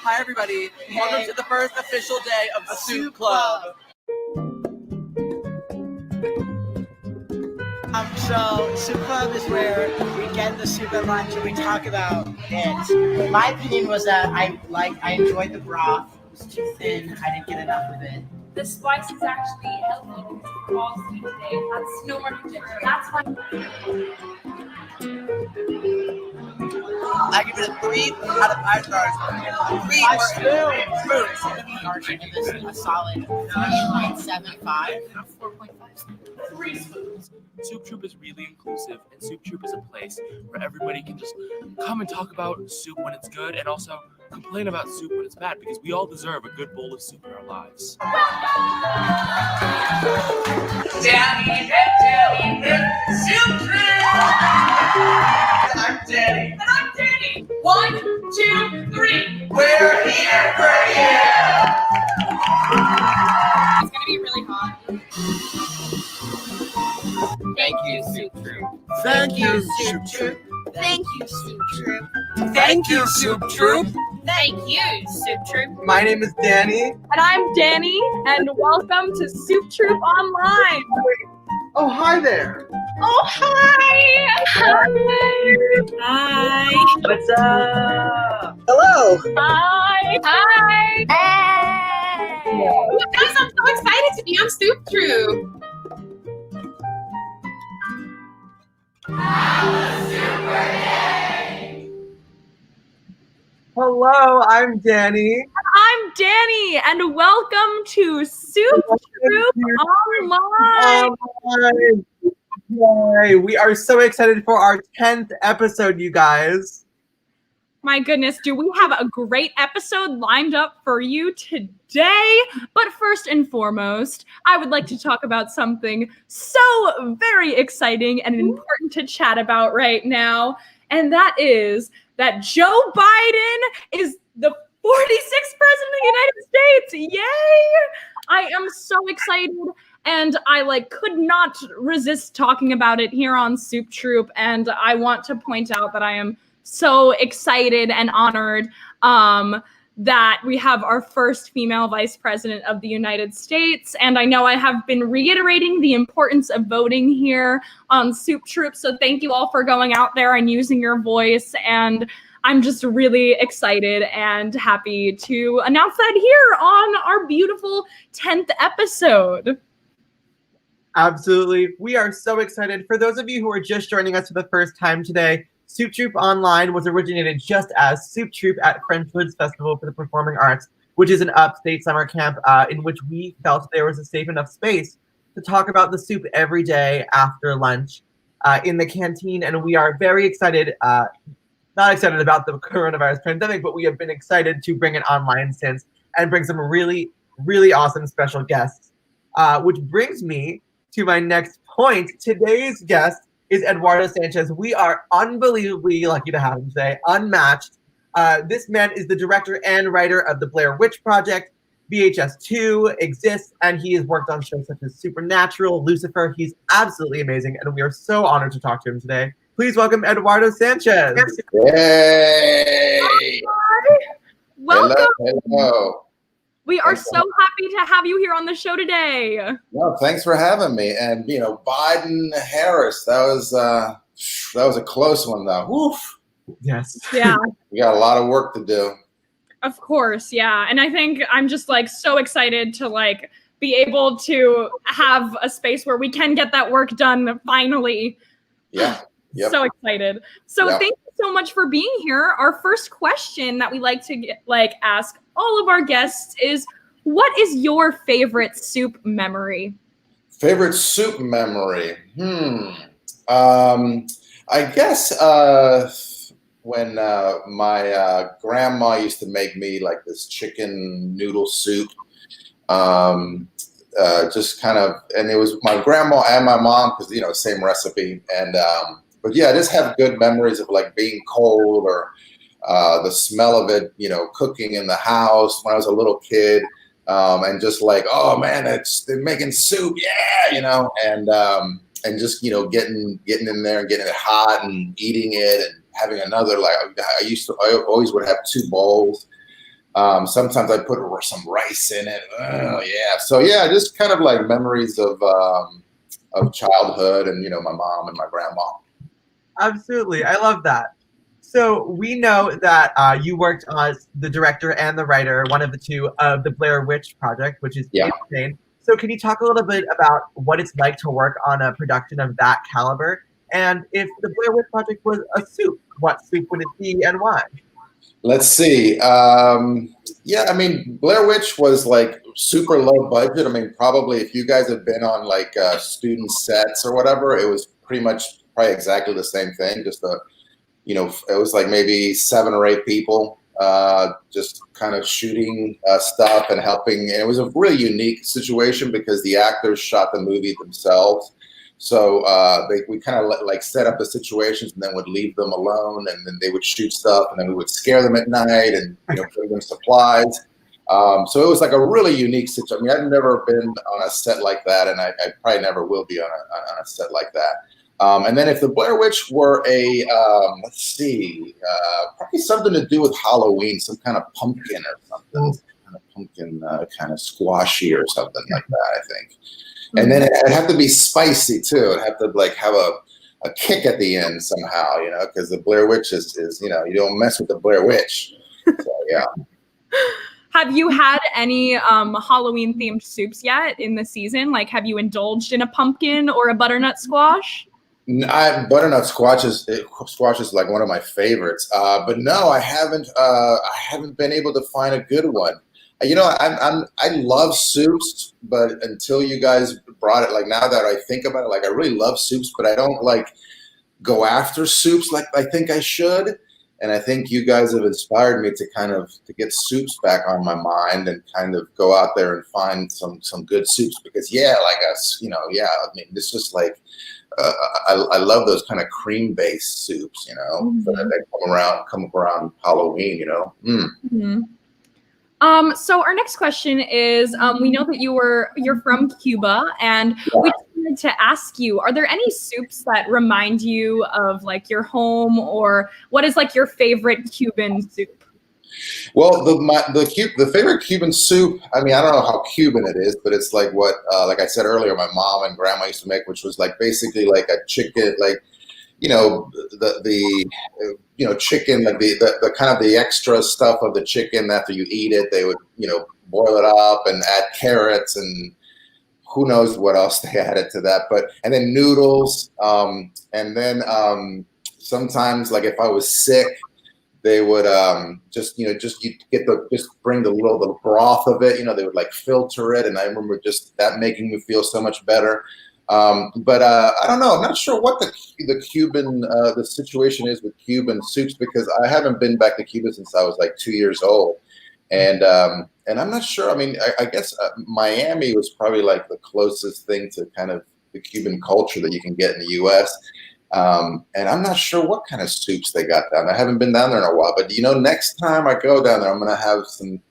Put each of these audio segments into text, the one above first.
Hi, everybody. Welcome to the first official day of Soup Club. So Soup Club is where we get the soup at lunch and we talk about it. My opinion was that I enjoyed the broth. It was too thin. I didn't get enough of it. The spice is actually healthy because we're all sweet today. That's no more ginger. That's why. I give it a 3 out of 5 stars. 3 spoons. Margin of this a solid 3.75. 4.5. 3 spoons. Soup Troupe is really inclusive, and Soup Troupe is a place where everybody can just come and talk about soup when it's good and also complain about soup when it's bad, because we all deserve a good bowl of soup in our lives. Danny, Soup Troupe! I'm Danny. And I'm Danny. 1, 2, 3. We're here for you! It's gonna be really hot. Thank you, Soup Troupe. Thank you, Soup Troupe. Thank you, Soup Troupe. Thank you, Soup Troupe. Thank you, Soup Troupe. My name is Danny. And I'm Danny, and welcome to Soup Troupe Online. Oh, hi there. Oh, hi! Hi! What's up? Hello. Hi! Hi! Hey! Guys, I'm so excited to be on Soup Troupe. Hello, I'm Danny. I'm Danny, and welcome to Soup Troupe Online. Yay. We are so excited for our 10th episode, you guys. My goodness, do we have a great episode lined up for you today? But first and foremost, I would like to talk about something so very exciting and important to chat about right now, and that is that Joe Biden is the 46th president of the United States. Yay! I am so excited, and I could not resist talking about it here on Soup Troupe, and I want to point out that I am so excited and honored that we have our first female vice president of the United States. And I know I have been reiterating the importance of voting here on Soup Troupe. So thank you all for going out there and using your voice. And I'm just really excited and happy to announce that here on our beautiful 10th episode. Absolutely. We are so excited. For those of you who are just joining us for the first time today, Soup Troupe Online was originated just as Soup Troupe at Frenchwood's Festival for the Performing Arts, which is an upstate summer camp in which we felt there was a safe enough space to talk about the soup every day after lunch in the canteen. And we are very excited, not excited about the coronavirus pandemic, but we have been excited to bring it online since and bring some really, really awesome special guests. Which brings me to my next point. Today's guest is Eduardo Sánchez. We are unbelievably lucky to have him today, unmatched. This man is the director and writer of the Blair Witch Project, VHS 2, Exists, and he has worked on shows such as Supernatural, Lucifer. He's absolutely amazing, and we are so honored to talk to him today. Please welcome Eduardo Sánchez. Hey! Welcome. Hello. We are so happy to have you here on the show today. No, thanks for having me. And Biden Harris, that was a close one though. Woof. Yes. Yeah. We got a lot of work to do. Of course, yeah. And I think I'm just so excited to be able to have a space where we can get that work done finally. Yeah. Yep. So excited. So Yep. Thank you so much for being here. Our first question that we like to ask all of our guests is, what is your favorite soup memory? Favorite soup memory? I guess when my grandma used to make me this chicken noodle soup. Just kind of, and it was my grandma and my mom, because same recipe. And but yeah, I just have good memories of being cold or the smell of it, cooking in the house when I was a little kid, and just oh man, they're making soup, yeah, and just getting in there and getting it hot and eating it and having another I always would have 2 bowls, Sometimes I put some rice in it. Oh, yeah. So yeah, just kind of like memories of childhood and, my mom and my grandma. Absolutely. I love that. So we know that you worked as the director and the writer, one of the two, of the Blair Witch Project, which is insane. So can you talk a little bit about what it's like to work on a production of that caliber? And if the Blair Witch Project was a soup, what soup would it be and why? Let's see. Yeah, I mean, Blair Witch was like super low budget. I mean, probably if you guys have been on like student sets or whatever, it was probably exactly the same thing. Just it was like maybe 7 or 8 people just kind of shooting stuff and helping. And it was a really unique situation because the actors shot the movie themselves. So we kind of like set up the situations and then would leave them alone, and then they would shoot stuff, and then we would scare them at night and bring them supplies. So it was like a really unique situation. I mean, I've never been on a set like that, and I probably never will be on a set like that. And then if the Blair Witch were a, let's see, probably something to do with Halloween, some kind of pumpkin or something, kind of pumpkin, kind of squashy or something like that, I think. And then it'd have to be spicy too. It'd have to like have a kick at the end somehow, because the Blair Witch is you don't mess with the Blair Witch. So yeah. Have you had any Halloween themed soups yet in the season? Like, have you indulged in a pumpkin or a butternut squash? Butternut squash is like one of my favorites. But no, I haven't been able to find a good one. I love soups, but until you guys brought it, like now that I think about it, like I really love soups, but I don't like go after soups like I think I should. And I think you guys have inspired me to get soups back on my mind and kind of go out there and find some good soups because I mean, it's just like, I love those kind of cream-based soups, that come around Halloween, Mm-hmm. So our next question is, we know that you're from Cuba, and we just wanted to ask you, are there any soups that remind you of like your home, or what is like your favorite Cuban soup? Well, the favorite Cuban soup, I mean, I don't know how Cuban it is, but it's like what, like I said earlier, my mom and grandma used to make, which was like basically like a chicken, like, chicken, like the kind of the extra stuff of the chicken after you eat it, they would, boil it up and add carrots and who knows what else they added to that. And then noodles. And then sometimes like if I was sick, they would just bring the broth of it, they would like filter it. And I remember just that making me feel so much better. But I don't know. I'm not sure what the Cuban the situation is with Cuban soups because I haven't been back to Cuba since I was like 2 years old, and I'm not sure. I mean, I guess Miami was probably like the closest thing to kind of the Cuban culture that you can get in the U.S. And I'm not sure what kind of soups they got down there. I haven't been down there in a while, but next time I go down there, I'm gonna have some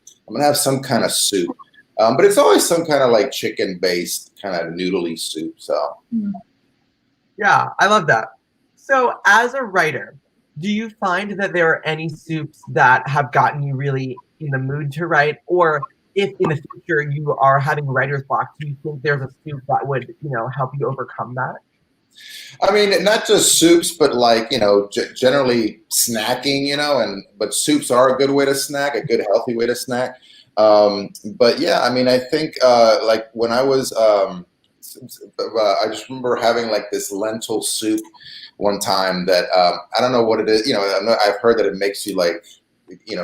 kind of soup. But it's always some kind of like chicken-based kind of noodly soup. So, yeah, I love that. So, as a writer, do you find that there are any soups that have gotten you really in the mood to write, or if in the future you are having writer's block, do you think there's a soup that would, help you overcome that? I mean, not just soups, but like generally snacking, but soups are a good way to snack, a good healthy way to snack. But yeah, I mean, I think like when I was, I just remember having like this lentil soup one time that I don't know what it is. I've heard that it makes you like,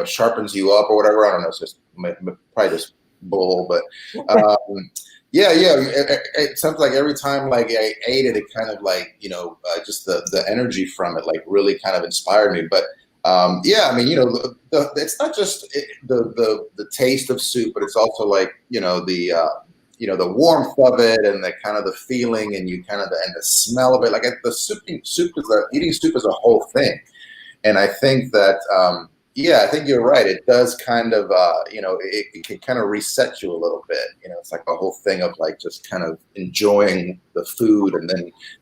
sharpens you up or whatever. I don't know. It's just probably just bull, but yeah. It sounds like every time like I ate it, it kind of like just the energy from it like really kind of inspired me. But yeah, I mean, it's not just the taste of soup, but it's also like, the warmth of it and the kind of the feeling and and the smell of it. Like eating soup is a whole thing. And I think that, I think you're right. It does kind of, it can kind of reset you a little bit. It's like a whole thing of like just kind of enjoying the food and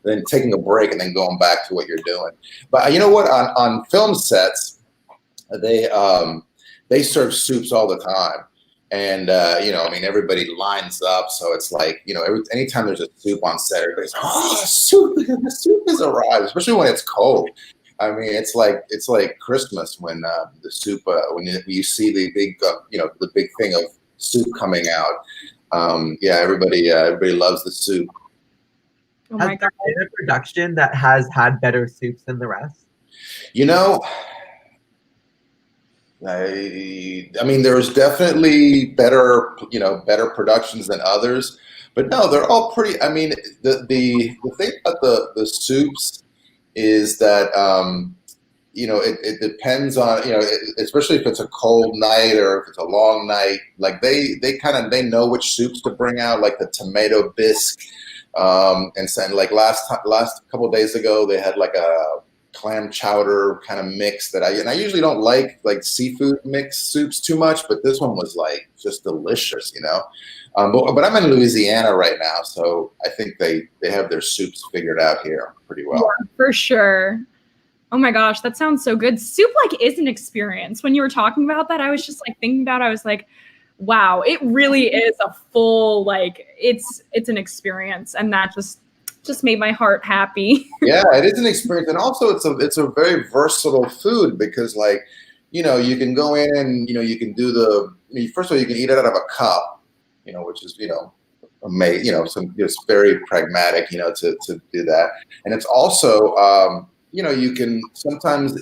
then taking a break and then going back to what you're doing. But you know what? On film sets, they they serve soups all the time. And, I mean, everybody lines up. So it's like, anytime there's a soup on set, everybody's, oh, the soup has arrived, especially when it's cold. I mean, it's like Christmas when the soup, when you see the big, the big thing of soup coming out. Everybody loves the soup. Oh my Has God. there been a production that has had better soups than the rest? I mean, there's definitely better productions than others, but no, they're all pretty. I mean, the thing about the soups is that it depends on especially if it's a cold night or if it's a long night. Like they know which soups to bring out, like the tomato bisque, and like last couple of days ago they had like a clam chowder kind of mix that I usually don't like seafood mixed soups too much, but this one was like just delicious, but I'm in Louisiana right now, so I think they have their soups figured out here pretty well. Yeah, for sure. Oh my gosh, that sounds so good. Soup is an experience. When you were talking about that, I was just thinking about it. I was like, wow, it really is a full it's an experience, and that just made my heart happy. Yeah, it is an experience, and also it's a very versatile food because you can go in and you can do first of all you can eat it out of a cup, which is amazing, some just very pragmatic, to do that, and it's also you can sometimes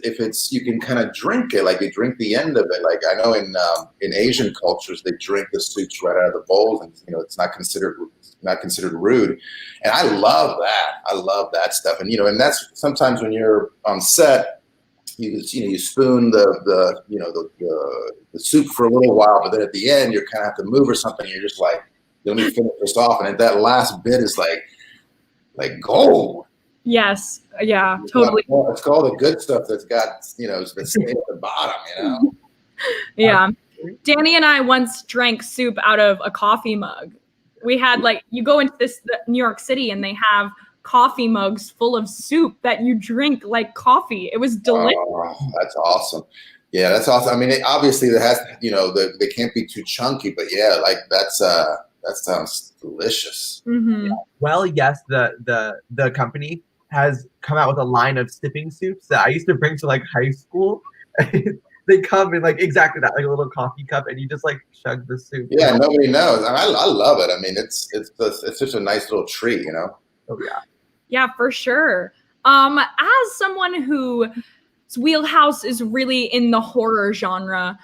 you can kind of drink it, like you drink the end of it. Like I know in Asian cultures they drink the soups right out of the bowls, and it's not considered rude, and I love that stuff. And and that's sometimes when you're on set, you spoon the soup for a little while, but then at the end you kind of have to move or something. You're just like, let me finish this off, and that last bit is like gold. Yes, yeah, totally. It's called the good stuff that's got that's staying at the bottom. Yeah, Danny and I once drank soup out of a coffee mug. We had you go into New York City and they have coffee mugs full of soup that you drink like coffee. It was delicious. Oh, that's awesome. Yeah, that's awesome. I mean, obviously there has, they can't be too chunky, but yeah, that sounds delicious. Mm-hmm. Well, yes, the company has come out with a line of sipping soups that I used to bring to high school. They come in exactly that, a little coffee cup, and you just chug the soup. Yeah, nobody knows. I love it. I mean, it's just a nice little treat, Oh yeah. Yeah, for sure. As someone whose wheelhouse is really in the horror genre,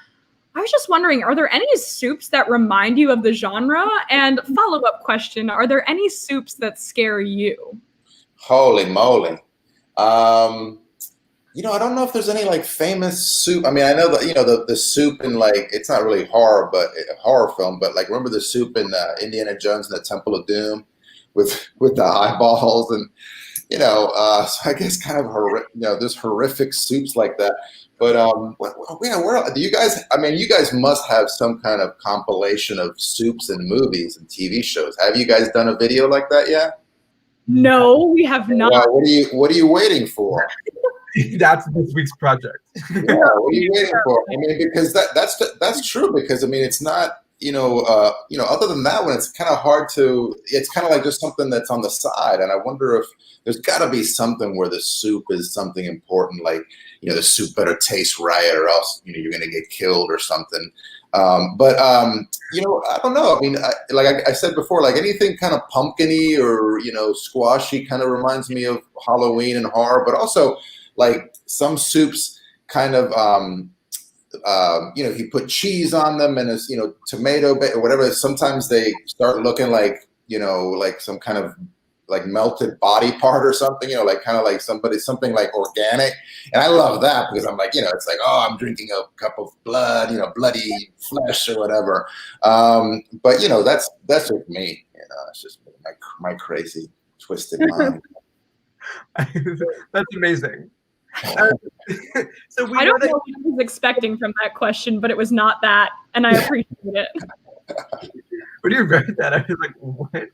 I was just wondering, are there any soups that remind you of the genre? And follow-up question, are there any soups that scare you? Holy moly. I don't know if there's any famous soup. I mean, I know that the soup in it's not really horror, but a horror film. But remember the soup in Indiana Jones and the Temple of Doom, with the eyeballs and so I guess kind of there's horrific soups like that. But where do you guys? I mean, you guys must have some kind of compilation of soups and movies and TV shows. Have you guys done a video like that yet? No, we have not. Well, what are you waiting for? That's this week's project. Yeah, what are you waiting for? I mean, because that's true. Because I mean, it's not other than that one, it's kind of hard to. It's kind of like just something that's on the side, and I wonder if there's got to be something where the soup is something important, like the soup better taste right, or else you're gonna get killed or something. But I don't know. I mean, like I said before, anything kind of pumpkin-y or squashy kind of reminds me of Halloween and horror, but also some soups kind of if you put cheese on them and it's tomato or whatever, sometimes they start looking like some kind of melted body part or something, something organic. And I love that because I'm it's oh, I'm drinking a cup of blood, bloody flesh or whatever. But that's with me, it's just my crazy twisted mind. That's amazing. So I don't know what I was expecting from that question, but it was not that, and I appreciate it. When you read that, I was like, what?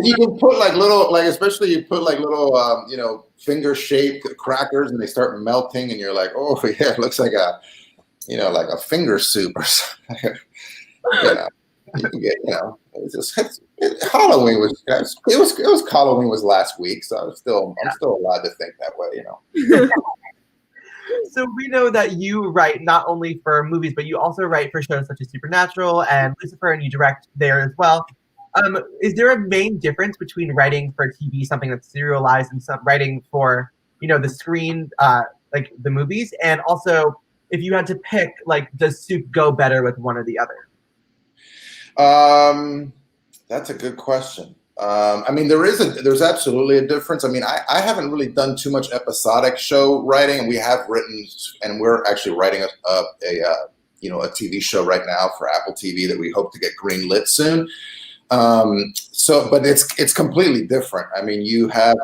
You can put little, especially you put little, finger-shaped crackers, and they start melting, and you're like, oh yeah, it looks like like a finger soup or something. You know, you can get, Halloween was Halloween was last week, so I'm still allowed to think that way, So we know that you write not only for movies, but you also write for shows such as Supernatural and Lucifer, and you direct there as well. Is there a main difference between writing for TV, something that's serialized, and some writing for the screen, like the movies? And also, if you had to pick, like, does Soup go better with one or the other? That's a good question. I mean, there's absolutely a difference. I mean, I haven't really done too much episodic show writing, and we have written, and we're actually writing a TV show right now for Apple TV that we hope to get greenlit soon. But it's completely different. I mean, you have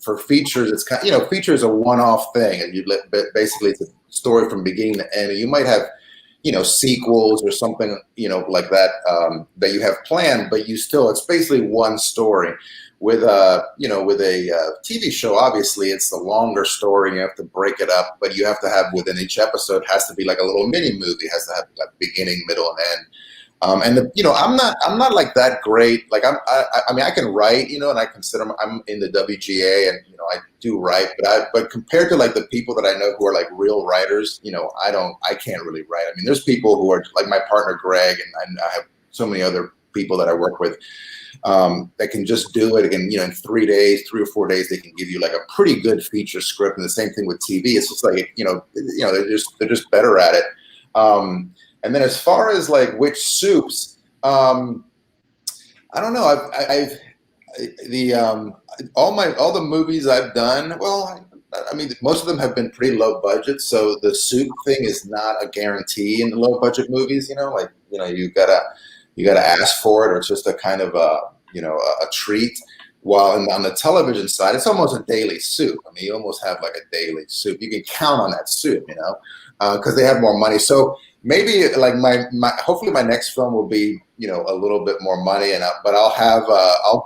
for features, it's kind of, features a one-off thing, and basically it's a story from beginning to end. And you might have sequels or something, like that, that you have planned, but it's basically one story. With a TV show, obviously it's the longer story. You have to break it up, but you have to have, within each episode, has to be like a little mini movie, has to have like beginning, middle, and end. I'm not like that great. Like I mean, I can write, and I consider I'm in the WGA, and I do write, but compared to like the people that I know who are like real writers, I can't really write. I mean, there's people who are like my partner Greg, and I have so many other people that I work with that can just do it. Again, in 3 days, 3 or 4 days, they can give you like a pretty good feature script. And the same thing with TV. It's just like they're just better at it. And then as far as like which soups, I don't know. All the movies I've done, well, I mean, most of them have been pretty low budget. So the soup thing is not a guarantee in the low budget movies. You gotta ask for it, or it's just a kind of a treat. While on the television side, it's almost a daily soup. I mean, you almost have like a daily soup. You can count on that soup, because they have more money. So maybe like hopefully my next film will be, a little bit more money, but I'll have, I'll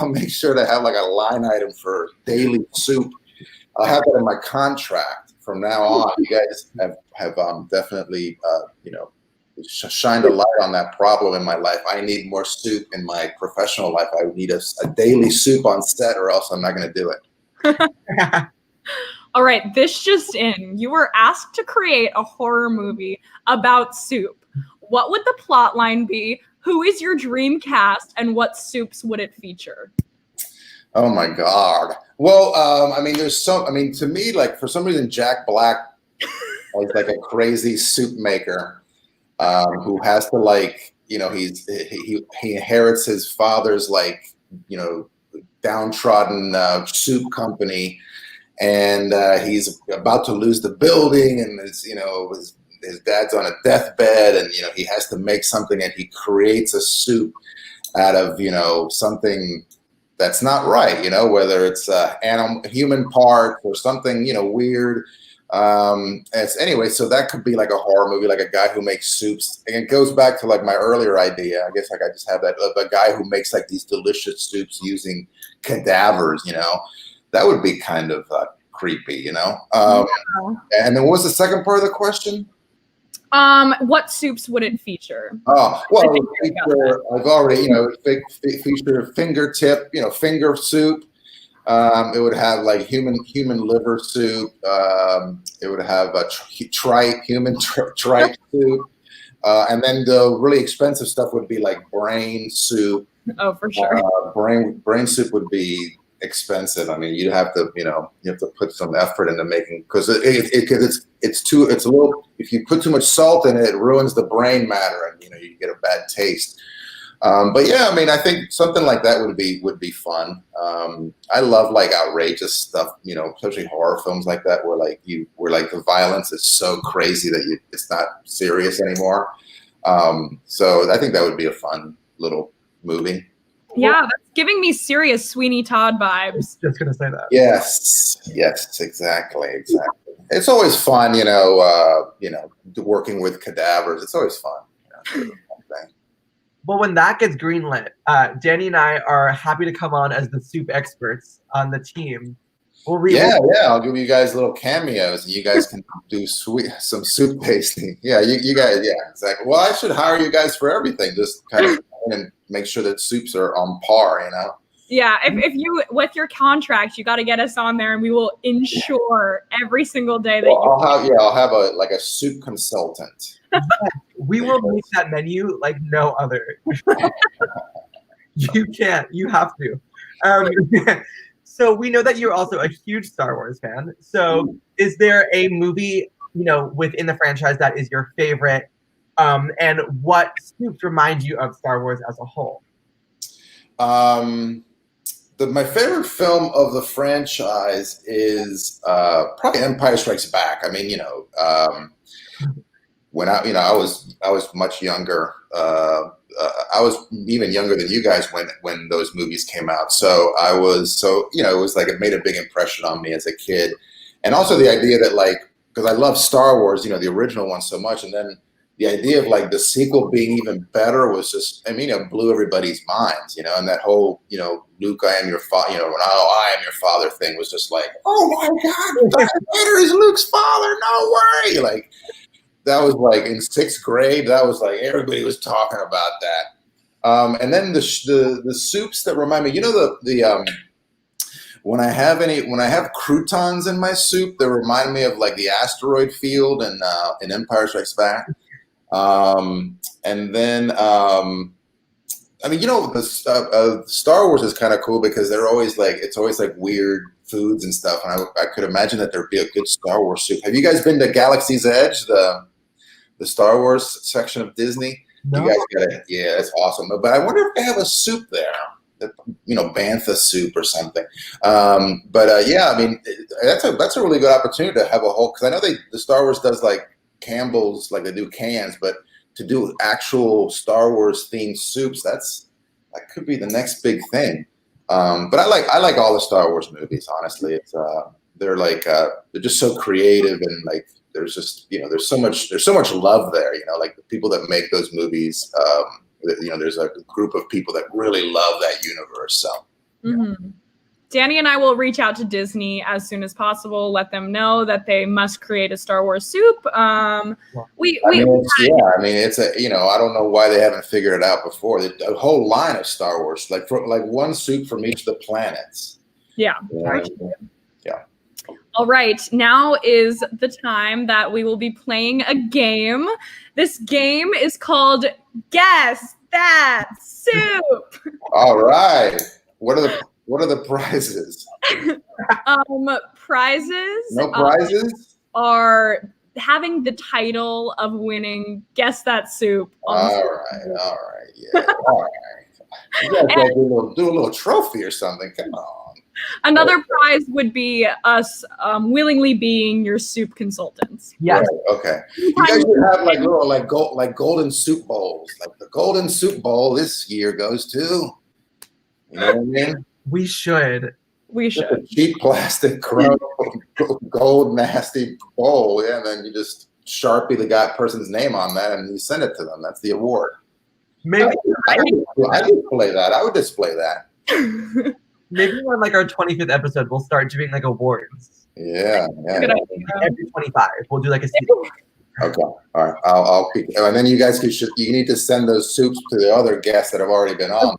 make sure to have like a line item for daily soup. I'll have that in my contract from now on. You guys have definitely, shined a light on that problem in my life. I need more soup in my professional life. I need a daily soup on set, or else I'm not going to do it. All right, this just in. You were asked to create a horror movie about soup. What would the plot line be? Who is your dream cast, and what soups would it feature? Oh my God. Well, to me, like for some reason, Jack Black is like a crazy soup maker who has to he inherits his father's downtrodden soup company. And he's about to lose the building, and his dad's on a deathbed, and he has to make something, and he creates a soup out of something that's not right, whether it's human part or something weird. Anyway, so that could be like a horror movie, like a guy who makes soups, and it goes back to like my earlier idea. I guess like I just have that of a guy who makes like these delicious soups using cadavers, That would be kind of creepy, And then what was the second part of the question? What soups would it feature? Oh, well, I've already, feature fingertip, finger soup. It would have like human liver soup. It would have a human tripe soup. And then the really expensive stuff would be like brain soup. Oh, for sure. Brain soup would be expensive. I mean, you have to put some effort into making, because it's a little, if you put too much salt in it, it ruins the brain matter, and you get a bad taste. But yeah, I mean, I think something like that would be fun. I love like outrageous stuff, especially horror films like that, where the violence is so crazy that it's not serious anymore. So I think that would be a fun little movie. Yeah, that's giving me serious Sweeney Todd vibes. Just gonna say that. Yes, exactly. It's always fun, working with cadavers. It's always fun. Well, when that gets greenlit, Danny and I are happy to come on as the soup experts on the team. Yeah, I'll give you guys little cameos, and you guys can do some soup tasting. Yeah, you guys. Yeah, exactly. Well, I should hire you guys for everything. Just kind of and make sure that soups are on par. You know. Yeah, if you with your contract, you got to get us on there, and we will ensure every single day that I'll have a soup consultant. We will make that menu like no other. You can't. You have to. So we know that you're also a huge Star Wars fan. So is there a movie, within the franchise that is your favorite? And what soups remind you of Star Wars as a whole? My favorite film of the franchise is probably Empire Strikes Back. I mean, when I was much younger. I was even younger than you guys when those movies came out. So it was like it made a big impression on me as a kid. And also the idea that because I love Star Wars, the original one so much. And then the idea of the sequel being even better was just, it blew everybody's minds, and that whole, Luke, I am your father, I am your father thing was just like, oh my God, Darth Vader is Luke's father. No way. That was in 6th grade. That was everybody was talking about that. And then the soups that remind me, when I have croutons in my soup, they remind me of the asteroid field and in Empire Strikes Back. And then Star Wars is kind of cool because they're always it's always weird foods and stuff. And I could imagine that there'd be a good Star Wars soup. Have you guys been to Galaxy's Edge, the Star Wars section of Disney? No. You guys got it. Yeah, it's awesome. But I wonder if they have a soup there, bantha soup or something. That's a really good opportunity to have a whole, because I know the Star Wars does Campbell's, they do cans, but to do actual Star Wars themed soups, that could be the next big thing. But I like all the Star Wars movies. Honestly, it's they're just so creative and there's just there's so much love there. The people that make those movies. There's a group of people that really love that universe. So. Mm-hmm. Danny and I will reach out to Disney as soon as possible, let them know that they must create a Star Wars soup. It's I don't know why they haven't figured it out before. A whole line of Star Wars, one soup from each of the planets. Yeah. Yeah. All right, now is the time that we will be playing a game. This game is called Guess That Soup. All right. What are the prizes? Prizes. No prizes? Are having the title of winning Guess That Soup. All right. Yeah. All right. You guys gotta do a little trophy or something. Come on. Another prize would be us willingly being your soup consultants. Yes. Right, okay. You guys should have little golden soup bowls. The golden soup bowl this year goes to. You know what I mean? We should. A cheap plastic gold nasty bowl, yeah, and then you just Sharpie the person's name on that and you send it to them. That's the award. Maybe I would display that. Maybe on our 25th episode, we'll start doing awards. Yeah. Every 25, we'll do a season. Okay, all right. I'll keep. And then you guys you need to send those soups to the other guests that have already been on.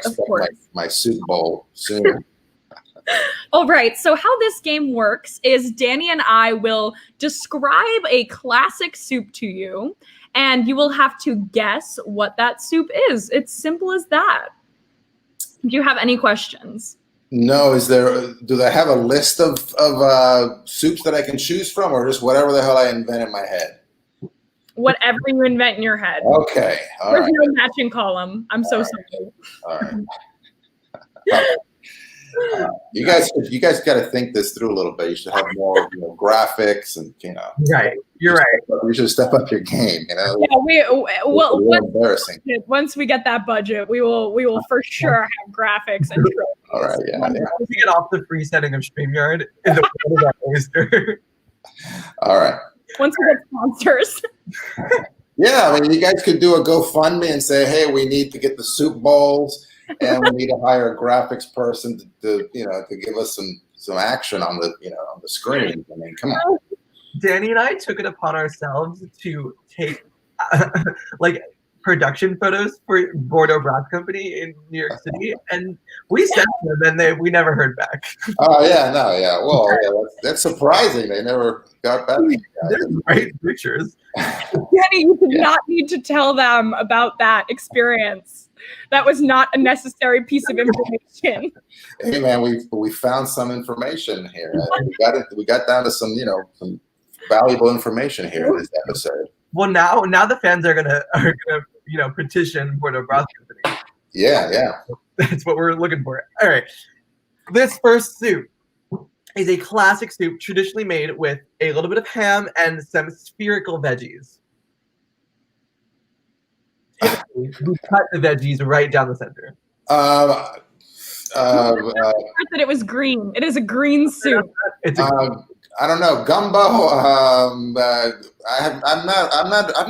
Of course. My soup bowl soon. All right. So how this game works is Danny and I will describe a classic soup to you, and you will have to guess what that soup is. It's simple as that. Do you have any questions? No. Do they have a list of soups that I can choose from, or just whatever the hell I invent in my head? Whatever you invent in your head. Okay. There's no matching column. I'm so sorry. All right. You guys got to think this through a little bit. You should have more graphics and Right. You're right. You should step up your game. Yeah, embarrassing. Once we get that budget, we will for sure have graphics and trophies. All right. Yeah. Once we get off the free setting of StreamYard in the world of that oyster. All right. Once we get sponsors. Yeah, you guys could do a GoFundMe and say, hey, we need to get the soup bowls. and we need to hire a graphics person to give us some action on the on the screen. I mean, come on. Danny and I took it upon ourselves to take like production photos for Bordeaux Broth Company in New York City, and we sent them, and we never heard back. Oh yeah, no, yeah. Well, yeah, that's surprising. They never got back. They're great pictures. Danny, you did not need to tell them about that experience. That was not a necessary piece of information. Hey man, we found some information here. We got down to some valuable information here in this episode. Well, now the fans are gonna petition Bordeaux Broth Company. Yeah. That's what we're looking for. All right, this first soup is a classic soup traditionally made with a little bit of ham and some spherical veggies. We cut the veggies right down the center. That it was green. It is a green soup. I don't know, gumbo. I'm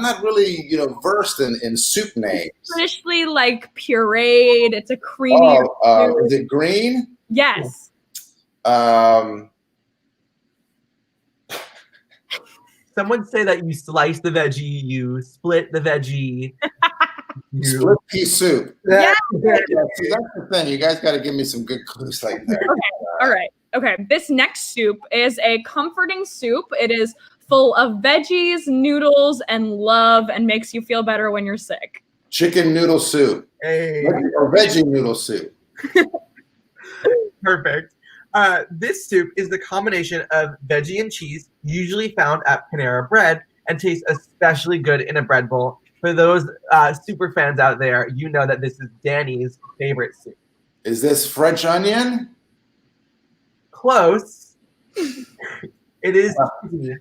not really versed in soup names. Traditionally like pureed. It's a creamy. Is it green? Yes. Someone say that you slice the veggie, you split the veggie. Split pea soup. Yeah. See, that's the thing. You guys got to give me some good clues like that. Okay. All right. Okay. This next soup is a comforting soup. It is full of veggies, noodles, and love, and makes you feel better when you're sick. Chicken noodle soup. Hey. Or veggie noodle soup. Perfect. This soup is the combination of veggie and cheese, usually found at Panera Bread, and tastes especially good in a bread bowl. For those super fans out there, you know that this is Danny's favorite soup. Is this French onion? Close. It is cheesy.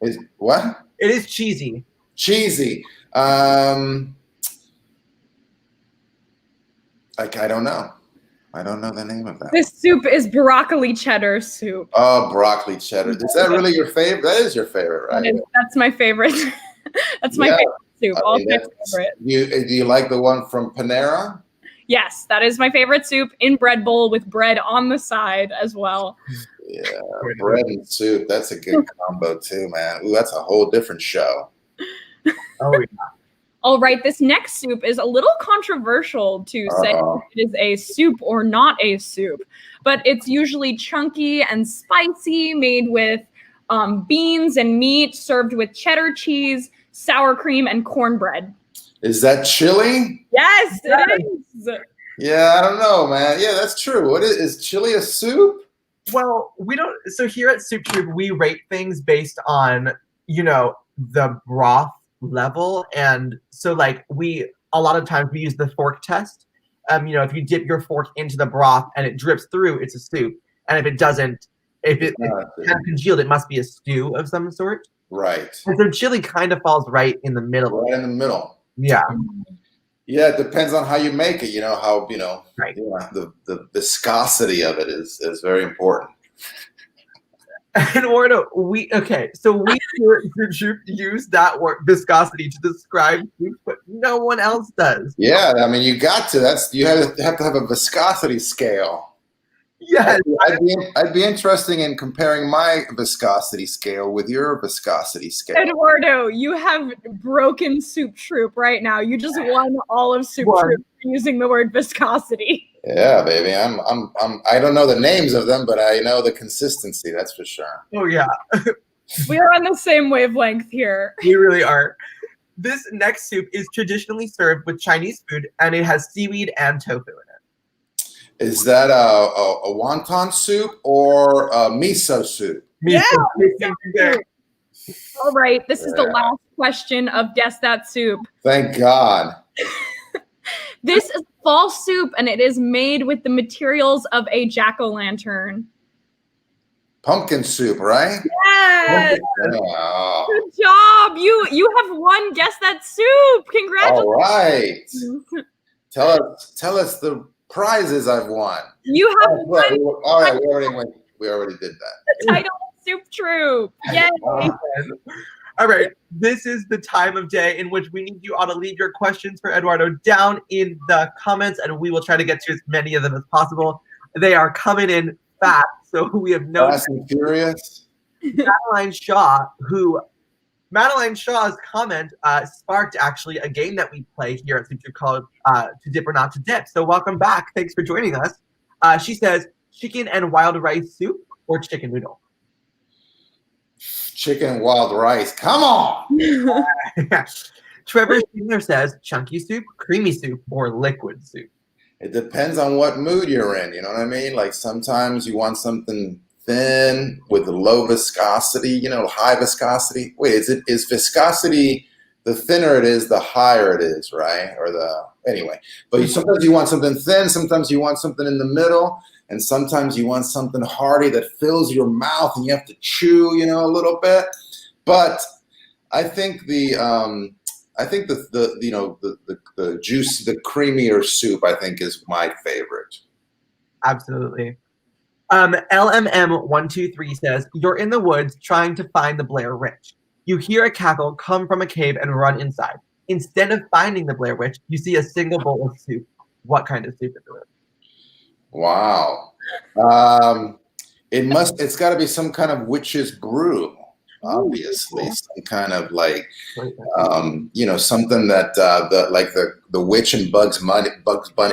Is what? It is cheesy. Cheesy. I don't know. I don't know the name of that. This soup is broccoli cheddar soup. Oh, broccoli cheddar. Is that really your favorite? That is your favorite, right? That's my favorite. That's my favorite soup. All my favorite. Do you like the one from Panera? Yes, that is my favorite soup in bread bowl with bread on the side as well. Yeah, bread and soup. That's a good combo too, man. Ooh, that's a whole different show. Oh, yeah. All right, this next soup is a little controversial to say if it is a soup or not a soup, but it's usually chunky and spicy, made with beans and meat, served with cheddar cheese, sour cream, and cornbread. Is that chili? Yes, it is. Yeah, I don't know, man. Yeah, that's true. What is chili a soup? Well, we don't. So here at Soup Troupe, we rate things based on, the broth level. And so like a lot of times we use the fork test. If you dip your fork into the broth and it drips through, it's a soup. And if it doesn't, if it kind of congealed, it must be a stew of some sort. Right. And so chili kind of falls right in the middle. Right in the middle. Yeah. Yeah, it depends on how you make it. How right. The viscosity of it is very important. Eduardo, we here at Soup Troupe use that word viscosity to describe soup, but no one else does. Yeah, I mean you got to. You have to have a viscosity scale. Yes. I'd be interested in comparing my viscosity scale with your viscosity scale. Eduardo, you have broken Soup Troupe right now. You just won all of Soup Troupe using the word viscosity. Yeah, baby. I don't know the names of them, but I know the consistency, that's for sure. Oh yeah. We are on the same wavelength here. We really are. This next soup is traditionally served with Chinese food, and it has seaweed and tofu in it. Is that a wonton soup or a miso soup? Yeah. All right. This is the last question of Guess That Soup. Thank God. This is fall soup, and it is made with the materials of a jack-o'-lantern. Pumpkin soup, right? Yes. Oh. Good job. You have won Guess That Soup. Congratulations. All right. Tell us the prizes I've won. You have won. All right, we already did that. The title of Soup Troupe. Yay. All right, this is the time of day in which we need you all to leave your questions for Eduardo down in the comments, and we will try to get to as many of them as possible. They are coming in fast, so we have no. Fast and Furious. Madeline Shaw's comment sparked actually a game that we play here at Soup Troop called To Dip or Not to Dip. So welcome back. Thanks for joining us. She says, chicken and wild rice soup or chicken noodle? Chicken and wild rice. Come on. Trevor Schindler says, chunky soup, creamy soup, or liquid soup? It depends on what mood you're in. You know what I mean? Like sometimes you want something thin with low viscosity, high viscosity. Wait, is viscosity, the thinner it is, the higher it is, right? Anyway, but sometimes you want something thin, sometimes you want something in the middle, and sometimes you want something hearty that fills your mouth and you have to chew, a little bit. But I think the juice, the creamier soup, I think is my favorite. Absolutely. LMM123 says, you're in the woods trying to find the Blair Witch. You hear a cackle come from a cave and run inside. Instead of finding the Blair Witch, you see a single bowl of soup. What kind of soup is it? Wow. It's got to be some kind of witch's brew, obviously. Some kind of something that the witch and Bugs Bunny.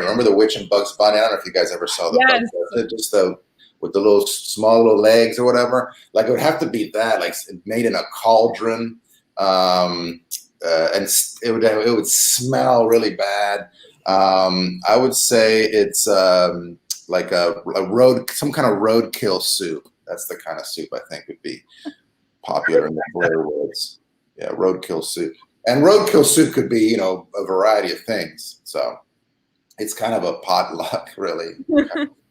Remember the witch and Bugs Bunny? I don't know if you guys ever saw the with the little small little legs or whatever. Like it would have to be that, like made in a cauldron, and it would smell really bad. I would say it's like some kind of roadkill soup. That's the kind of soup I think would be popular in the Blair Woods. Yeah, roadkill soup. And roadkill soup could be, a variety of things. So it's kind of a potluck, really.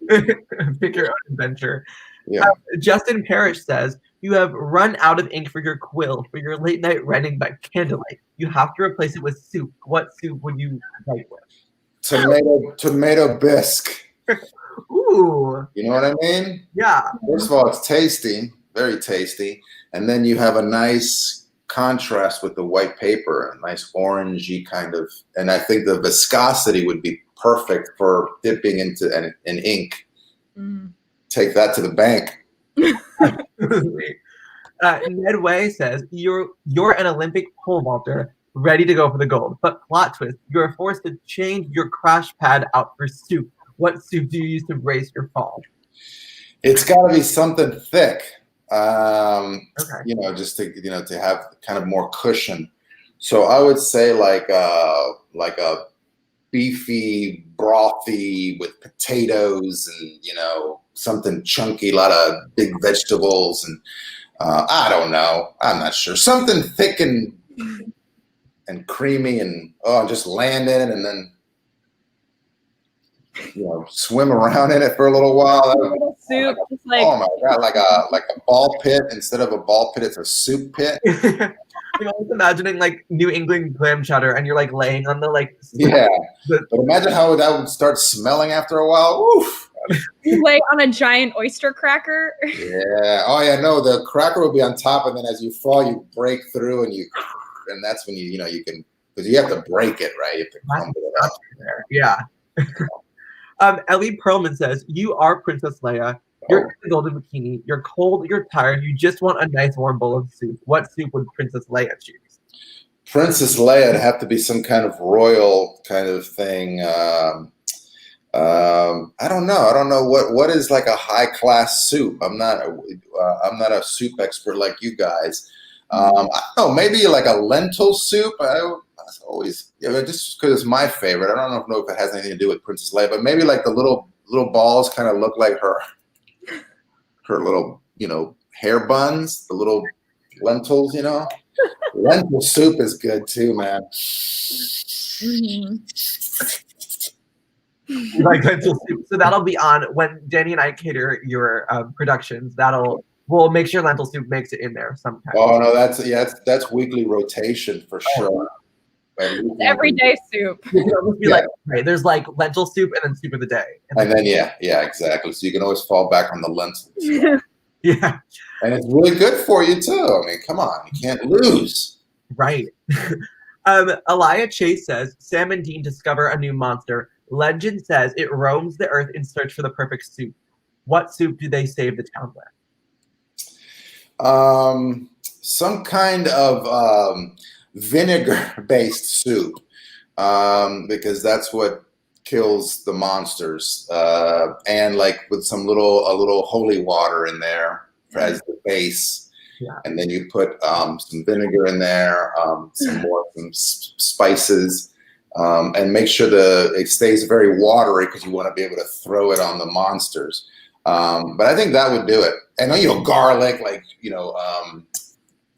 Pick your own adventure. Yeah. Justin Parrish says, you have run out of ink for your quill for your late night writing by candlelight. You have to replace it with soup. What soup would you write with? Tomato bisque. Ooh. You know what I mean? Yeah. First of all, it's tasty, very tasty. And then you have a nice contrast with the white paper, a nice orangey kind of, and I think the viscosity would be perfect for dipping into an ink. Take that to the bank. Ned Way says, you're an Olympic pole vaulter ready to go for the gold, but plot twist, you're forced to change your crash pad out for soup. What soup do you use to brace your fall? It's got to be something thick. Okay. Just to have kind of more cushion. So I would say like a beefy, brothy with potatoes and something chunky, a lot of big vegetables and I don't know. I'm not sure. Something thick and creamy and just land in it and then swim around in it for a little while. Soup, just oh my god, like a ball pit. Instead of a ball pit, it's a soup pit. I'm always imagining like New England clam chowder, and you're like laying on the But imagine how that would start smelling after a while. Oof. You lay on a giant oyster cracker. Yeah. Oh yeah. No, the cracker will be on top, and then as you fall, you break through, and that's when you can, because you have to break it, right? You have to crumble it up. Yeah. Ellie Perlman says, you are Princess Leia. You're in the golden bikini. You're cold. You're tired. You just want a nice warm bowl of soup. What soup would Princess Leia choose? Princess Leia would have to be some kind of royal kind of thing. I don't know. I don't know what is like a high class soup. I'm not a soup expert like you guys. I don't know. Maybe like a lentil soup. That's always just because it's my favorite. I don't know if it has anything to do with Princess Leia, but maybe like the little balls kind of look like her little hair buns, the little lentils. Lentil soup is good too, man. Mm-hmm. You like lentil soup, so that'll be on when Danny and I cater your productions. We'll make sure lentil soup makes it in there sometime. Oh no, that's weekly rotation for sure. It's everyday soup. You can almost be like, right, there's like lentil soup and then soup of the day. And then yeah, exactly. So you can always fall back on the lentils. Yeah. And it's really good for you too. I mean, come on, you can't lose. Right. Elia Chase says, Sam and Dean discover a new monster. Legend says it roams the earth in search for the perfect soup. What soup do they save the town with? Some kind of vinegar-based soup, because that's what kills the monsters. And like with a little holy water in there as the base. Yeah. And then you put some vinegar in there, some spices, and make sure it stays very watery because you want to be able to throw it on the monsters. But I think that would do it. And garlic,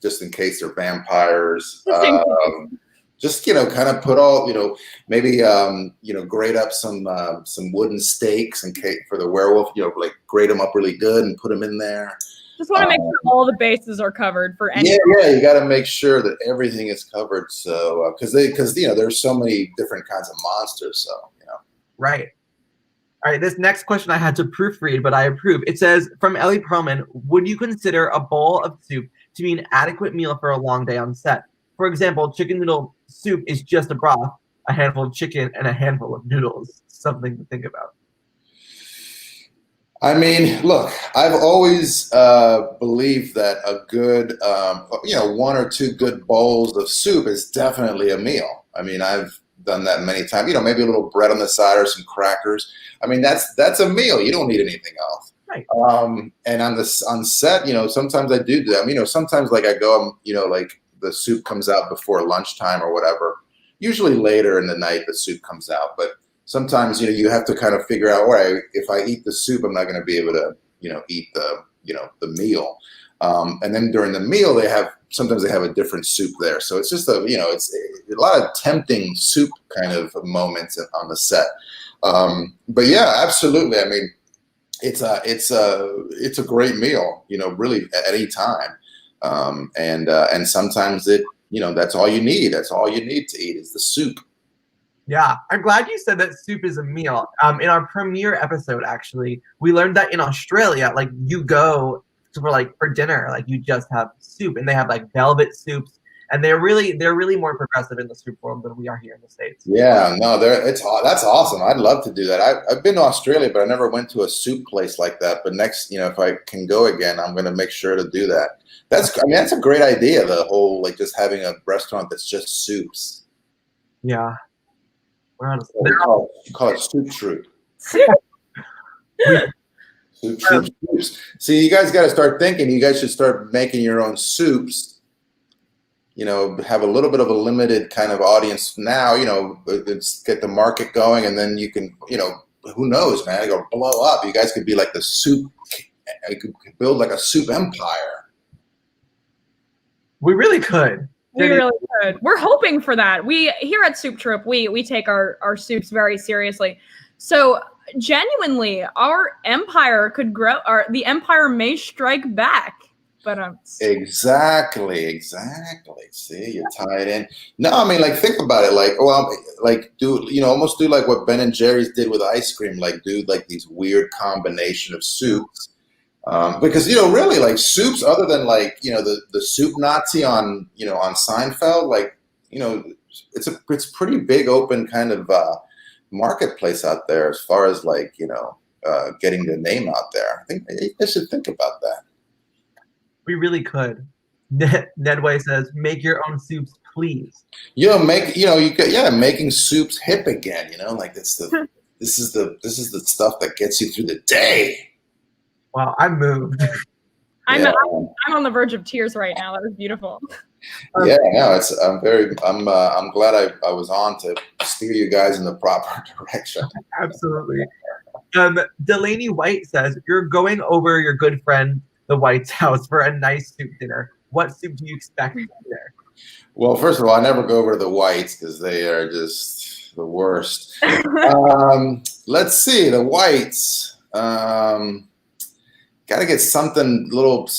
just in case they're vampires. Just kind of put all maybe grate up some wooden stakes in case for the werewolf. Grate them up really good and put them in there. Just want to make sure all the bases are covered for any. Yeah, you got to make sure that everything is covered. So because there's so many different kinds of monsters. So Right. All right. This next question I had to proofread, but I approve. It says from Ellie Perlman: would you consider a bowl of soup to be an adequate meal for a long day on set? For example, chicken noodle soup is just a broth, a handful of chicken, and a handful of noodles. Something to think about. I mean, look, I've always believed that a good, one or two good bowls of soup is definitely a meal. I mean, I've done that many times. Maybe a little bread on the side or some crackers. I mean, that's a meal. You don't need anything else. Right. And on set, sometimes I do that. Sometimes like I go, like the soup comes out before lunchtime or whatever. Usually later in the night, the soup comes out, but sometimes, you have to kind of figure out, all right, if I eat the soup, I'm not going to be able to, eat the meal. And then during the meal, sometimes they have a different soup there. So it's just it's a lot of tempting soup kind of moments on the set. But yeah, absolutely. I mean, it's a great meal, really at any time. And sometimes that's all you need. That's all you need to eat is the soup. Yeah, I'm glad you said that soup is a meal. In our premiere episode, actually, we learned that in Australia, like you go for dinner, like you just have soup, and they have like velvet soups, and they're really more progressive in the soup world than we are here in the States. Yeah, no, that's awesome. I'd love to do that. I've been to Australia, but I never went to a soup place like that. But next, if I can go again, I'm going to make sure to do that. That's a great idea. The whole just having a restaurant that's just soups. Yeah. You call it Soup Troupe. Soup Troops. See, you guys got to start thinking. You guys should start making your own soups. Have a little bit of a limited kind of audience now. Let's get the market going, and then you can, who knows, man? It'll blow up. You guys could be like the soup. You could build like a soup empire. We really could. We really could. We're hoping for that. We here at Soup Troupe, we take our soups very seriously. So genuinely, our empire could grow. The empire may strike back. But exactly. See, you tie it in. No, I mean, think about it. Almost do like what Ben and Jerry's did with ice cream. Do these weird combination of soups. Because really soups other than the soup Nazi on Seinfeld, it's pretty big open kind of marketplace out there as far as getting the name out there. I think they should think about that. We really could. Nedway says, make your own soups, please. Making soups hip again, this is the stuff that gets you through the day. Wow, I'm moved. I'm on the verge of tears right now. That was beautiful. Yeah, no, I'm glad I was on to steer you guys in the proper direction. Absolutely. Delaney White says, you're going over your good friend the White's house for a nice soup dinner. What soup do you expect there? Well, first of all, I never go over to the Whites because they are just the worst. Let's see, the Whites. Got to get something little,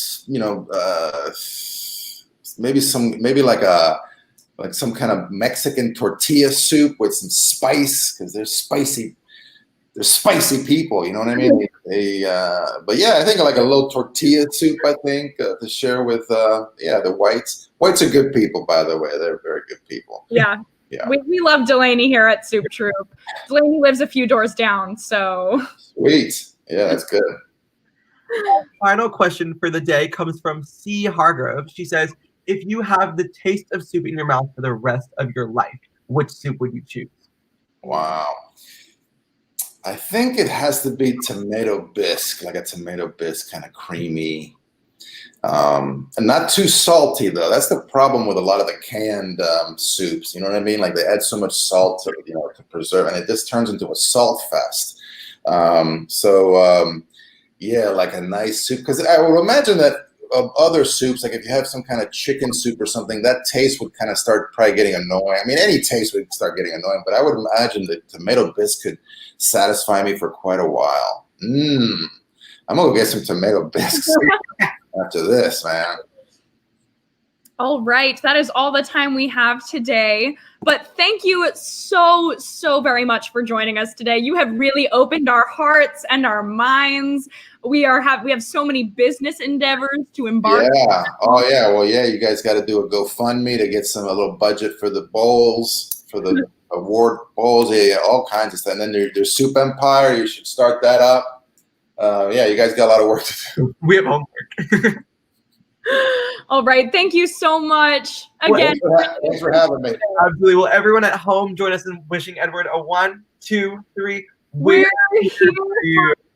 maybe some kind of Mexican tortilla soup with some spice, because there's spicy spicy people. You know what I mean? But yeah, I think like a little tortilla soup. I think to share with the whites. Whites are good people, by the way. They're very good people. Yeah. Yeah. We love Delaney here at Soup Troop. Delaney lives a few doors down, so. Sweet. Yeah, that's good. Final question for the day comes from C. Hargrove. She says, if you have the taste of soup in your mouth for the rest of your life, which soup would you choose? Wow. I think it has to be tomato bisque, like a tomato bisque, kind of creamy. And not too salty, though. That's the problem with a lot of the canned soups. You know what I mean? Like they add so much salt to preserve, and it just turns into a salt fest. Yeah, like a nice soup. Because I would imagine that of other soups, like if you have some kind of chicken soup or something, that taste would kind of start probably getting annoying. I mean, any taste would start getting annoying, but I would imagine that tomato bisque could satisfy me for quite a while. I'm going to get some tomato bisque after this, man. All right, that is all the time we have today. But thank you so very much for joining us today. You have really opened our hearts and our minds. We have so many business endeavors to embark on. Yeah. Oh yeah. Well, yeah. You guys got to do a GoFundMe to get a little budget for the bowls, for the award bowls. Yeah, all kinds of stuff. And then there's Soup Empire. You should start that up. Yeah, you guys got a lot of work to do. We have homework. All right. Thank you so much. Again, thanks for having me. Absolutely. Will everyone at home join us in wishing Edward a 1, 2, 3? We're here for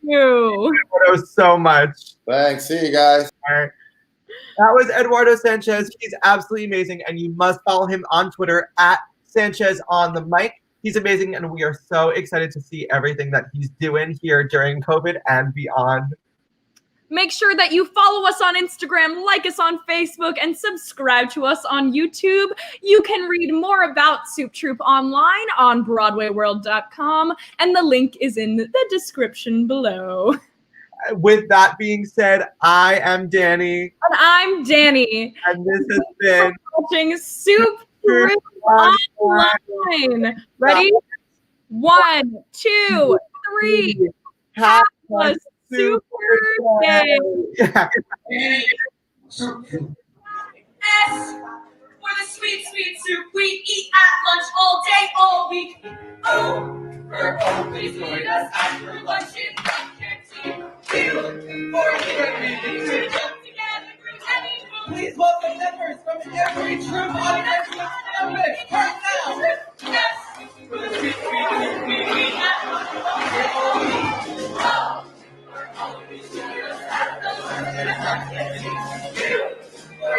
you. Eduardo so much. Thanks. See you guys. All right. That was Eduardo Sanchez. He's absolutely amazing, and you must follow him on Twitter at Sanchez on the mic. He's amazing, and we are so excited to see everything that he's doing here during COVID and beyond. Make sure that you follow us on Instagram, like us on Facebook, and subscribe to us on YouTube. You can read more about Soup Troop online on BroadwayWorld.com, and the link is in the description below. With that being said, I am Danny. And I'm Danny. And this has been watching Soup Troop Online. Ready? 1, 2, 3. Have a super day. Yeah. S for the sweet, sweet soup we eat at lunch all day, all week. O for always join us after lunch in the canteen. Q for every troop together through any troop. Please welcome members from every troop on every campus right now. S for the sweet, sweet soup we eat at lunch all day, all week. O for always join us after lunch in the canteen. Q for